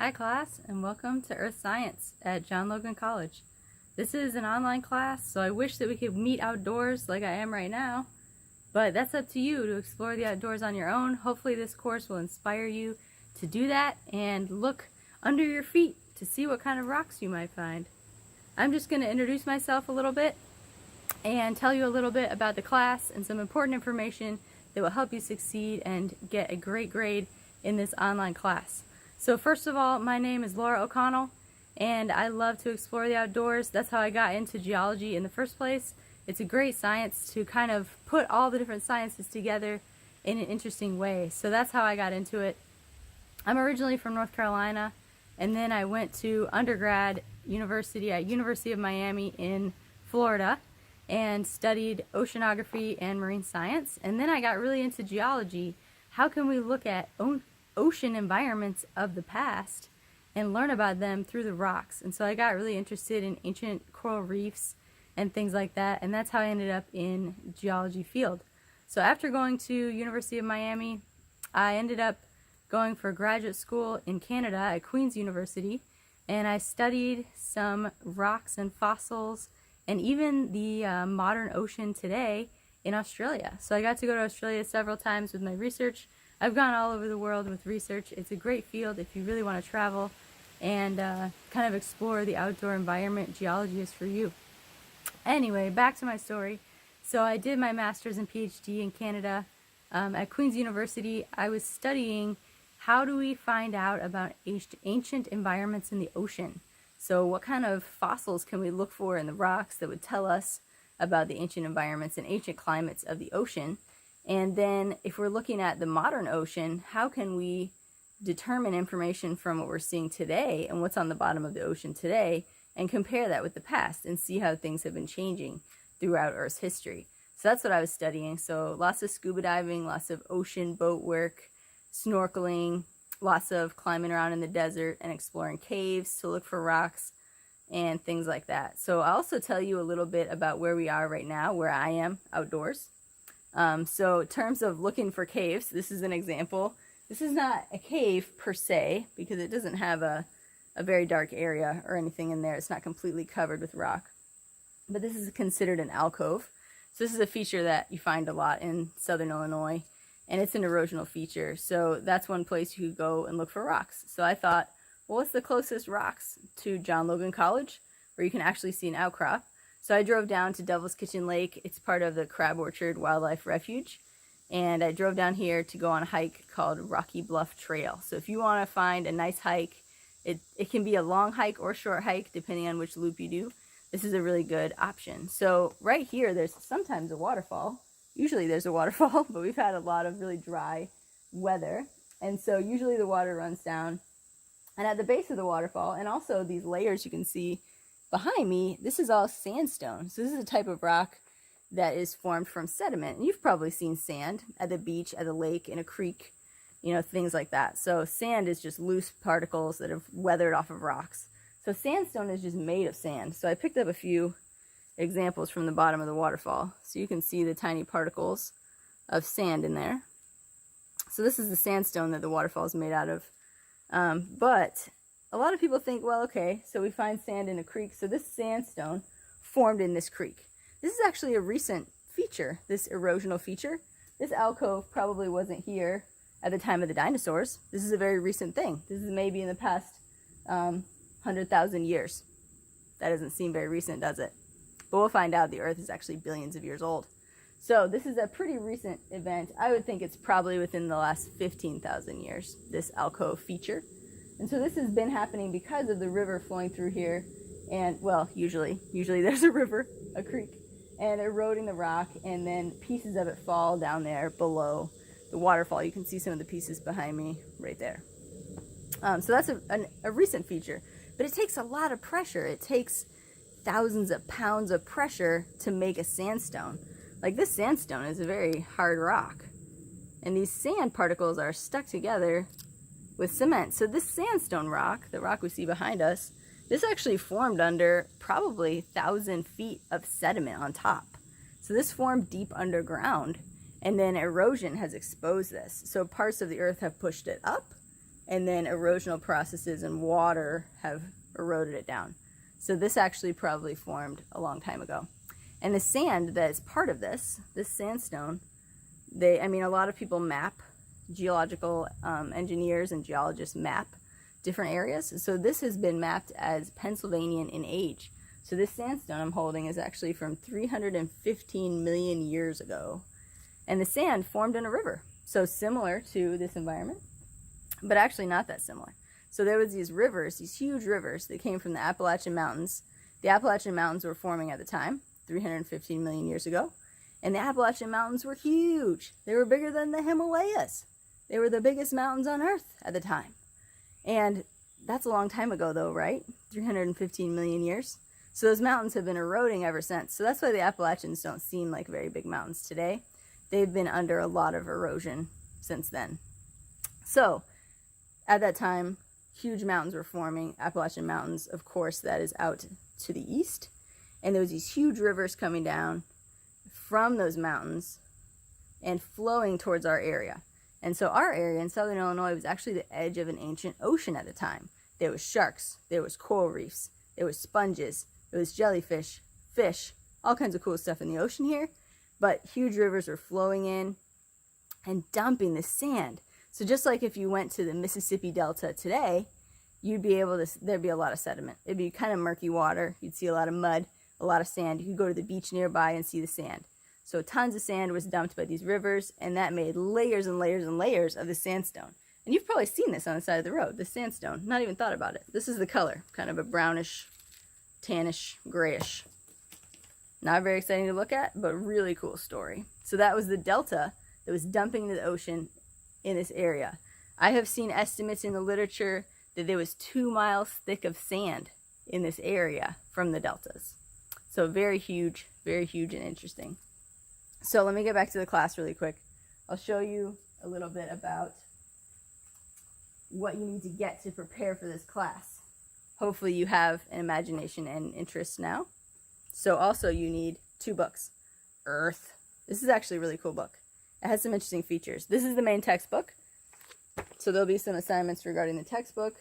Hi class, and welcome to Earth Science at John Logan College. This is an online class, so I wish that we could meet outdoors like I am right now, but that's up to you to explore the outdoors on your own. Hopefully this course will inspire you to do that and look under your feet to see what kind of rocks you might find. I'm just going to introduce myself a little bit and tell you a little bit about the class and some important information that will help you succeed and get a great grade in this online class. So first of all, my name is Laura O'Connell, and I love to explore the outdoors. That's how I got into geology in the first place. It's a great science to kind of put all the different sciences together in an interesting way. So that's how I got into it. I'm originally from North Carolina, and then I went to undergrad university at University of Miami in Florida and studied oceanography and marine science. And then I got really into geology. How can we look at ocean environments of the past and learn about them through the rocks? And so I got really interested in ancient coral reefs and things like that, and that's how I ended up in geology field. So after going to University of Miami, I ended up going for graduate school in Canada at Queen's University, and I studied some rocks and fossils and even the modern ocean today in Australia. So I got to go to Australia several times with my research. I've gone all over the world with research. It's a great field if you really want to travel and kind of explore the outdoor environment. Geology is for you. Anyway, back to my story. So I did my master's and PhD in Canada at Queen's University. I was studying how do we find out about ancient environments in the ocean. So what kind of fossils can we look for in the rocks that would tell us about the ancient environments and ancient climates of the ocean? And then if we're looking at the modern ocean, how can we determine information from what we're seeing today and what's on the bottom of the ocean today and compare that with the past and see how things have been changing throughout Earth's history? So that's what I was studying. So lots of scuba diving, lots of ocean boat work, snorkeling, lots of climbing around in the desert and exploring caves to look for rocks and things like that. So I'll also tell you a little bit about where we are right now, where I am outdoors. So in terms of looking for caves, this is an example. This is not a cave per se because it doesn't have a very dark area or anything in there. It's not completely covered with rock. But this is considered an alcove. So this is a feature that you find a lot in southern Illinois, and it's an erosional feature. So that's one place you could go and look for rocks. So I thought, well, what's the closest rocks to John Logan College where you can actually see an outcrop? So I drove down to Devil's Kitchen Lake. It's part of the Crab Orchard Wildlife Refuge. And I drove down here to go on a hike called Rocky Bluff Trail. So if you want to find a nice hike, it can be a long hike or short hike depending on which loop you do. This is a really good option. So right here, there's sometimes a waterfall. Usually there's a waterfall, but we've had a lot of really dry weather. And so usually the water runs down. And at the base of the waterfall, and also these layers you can see behind me, this is all sandstone. So this is a type of rock that is formed from sediment. And you've probably seen sand at the beach, at a lake, in a creek, you know, things like that. So sand is just loose particles that have weathered off of rocks. So sandstone is just made of sand. So I picked up a few examples from the bottom of the waterfall. So you can see the tiny particles of sand in there. So this is the sandstone that the waterfall is made out of. But a lot of people think, well, okay, so we find sand in a creek. So this sandstone formed in this creek. This is actually a recent feature, this erosional feature. This alcove probably wasn't here at the time of the dinosaurs. This is a very recent thing. This is maybe in the past 100,000 years. That doesn't seem very recent, does it? But we'll find out the Earth is actually billions of years old. So this is a pretty recent event. I would think it's probably within the last 15,000 years, this alcove feature. And so this has been happening because of the river flowing through here. And, well, usually there's a river, a creek, and eroding the rock, and then pieces of it fall down there below the waterfall. You can see some of the pieces behind me right there. So that's a recent feature. But it takes a lot of pressure. It takes thousands of pounds of pressure to make a sandstone. Like this sandstone is a very hard rock. And these sand particles are stuck together with cement. So this sandstone rock, the rock we see behind us, this actually formed under probably 1,000 feet of sediment on top. So this formed deep underground, and then erosion has exposed this. So parts of the earth have pushed it up, and then erosional processes and water have eroded it down. So this actually probably formed a long time ago. And the sand that is part of this sandstone, a lot of people map, geological engineers and geologists map different areas. So this has been mapped as Pennsylvanian in age. So this sandstone I'm holding is actually from 315 million years ago. And the sand formed in a river. So similar to this environment, but actually not that similar. So there was these rivers, these huge rivers that came from the Appalachian Mountains. The Appalachian Mountains were forming at the time, 315 million years ago. And the Appalachian Mountains were huge. They were bigger than the Himalayas. They were the biggest mountains on Earth at the time. And that's a long time ago though, right? 315 million years. So those mountains have been eroding ever since. So that's why the Appalachians don't seem like very big mountains today. They've been under a lot of erosion since then. So at that time, huge mountains were forming. Appalachian Mountains, of course, that is out to the east. And there was these huge rivers coming down from those mountains and flowing towards our area. And so our area in southern Illinois was actually the edge of an ancient ocean at the time. There was sharks, there was coral reefs, there was sponges, there was jellyfish, fish, all kinds of cool stuff in the ocean here. But huge rivers were flowing in and dumping the sand. So just like if you went to the Mississippi Delta today, you'd be able to, there'd be a lot of sediment. It'd be kind of murky water. You'd see a lot of mud, a lot of sand. You could go to the beach nearby and see the sand. So tons of sand was dumped by these rivers, and that made layers and layers and layers of the sandstone. And you've probably seen this on the side of the road, the sandstone. Not even thought about it. This is the color, kind of a brownish, tannish, grayish. Not very exciting to look at, but really cool story. So that was the delta that was dumping into the ocean in this area. I have seen estimates in the literature that there was 2 miles thick of sand in this area from the deltas. So very huge and interesting. So let me get back to the class really quick. I'll show you a little bit about what you need to get to prepare for this class. Hopefully you have an imagination and interest now. So also you need 2 books. Earth. This is actually a really cool book. It has some interesting features. This is the main textbook. So there'll be some assignments regarding the textbook.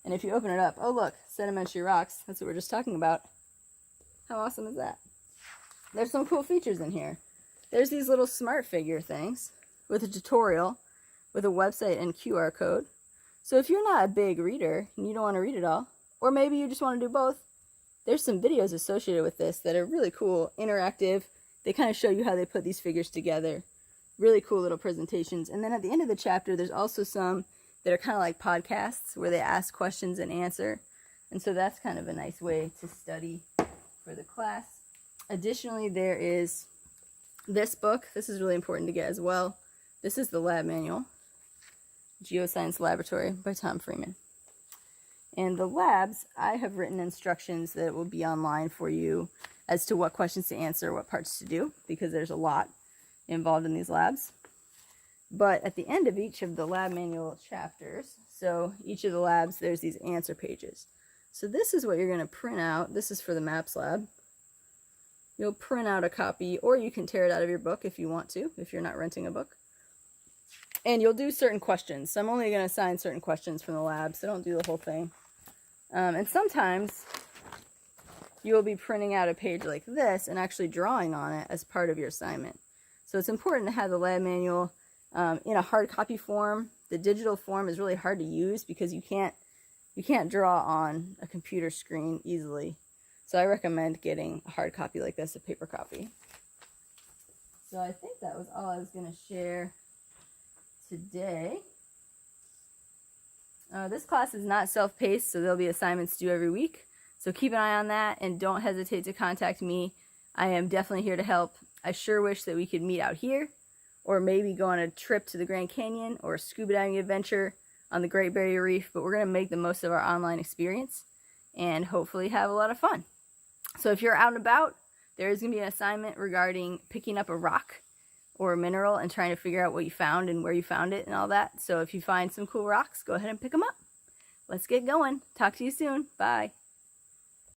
And if you open it up, oh look, sedimentary rocks. That's what we're just talking about. How awesome is that? There's some cool features in here. There's these little smart figure things with a tutorial, with a website and QR code. So if you're not a big reader and you don't want to read it all, or maybe you just want to do both, there's some videos associated with this that are really cool, interactive. They kind of show you how they put these figures together. Really cool little presentations. And then at the end of the chapter, there's also some that are kind of like podcasts where they ask questions and answer. And so that's kind of a nice way to study for the class. Additionally, there is this book. This is really important to get as well. This is the lab manual, Geoscience Laboratory by Tom Freeman. And the labs, I have written instructions that will be online for you as to what questions to answer, what parts to do, because there's a lot involved in these labs. But at the end of each of the lab manual chapters, so each of the labs, there's these answer pages. So this is what you're going to print out. This is for the MAPS lab. You'll print out a copy, or you can tear it out of your book if you want to, if you're not renting a book. And you'll do certain questions. So I'm only going to assign certain questions from the lab, so don't do the whole thing. And sometimes you'll be printing out a page like this and actually drawing on it as part of your assignment. So it's important to have the lab manual in a hard copy form. The digital form is really hard to use because you can't draw on a computer screen easily. So I recommend getting a hard copy like this, a paper copy. So I think that was all I was going to share today. This class is not self-paced, so there'll be assignments due every week. So keep an eye on that and don't hesitate to contact me. I am definitely here to help. I sure wish that we could meet out here, or maybe go on a trip to the Grand Canyon or a scuba diving adventure on the Great Barrier Reef, but we're going to make the most of our online experience and hopefully have a lot of fun. So if you're out and about, there is going to be an assignment regarding picking up a rock or a mineral and trying to figure out what you found and where you found it and all that. So if you find some cool rocks, go ahead and pick them up. Let's get going. Talk to you soon. Bye.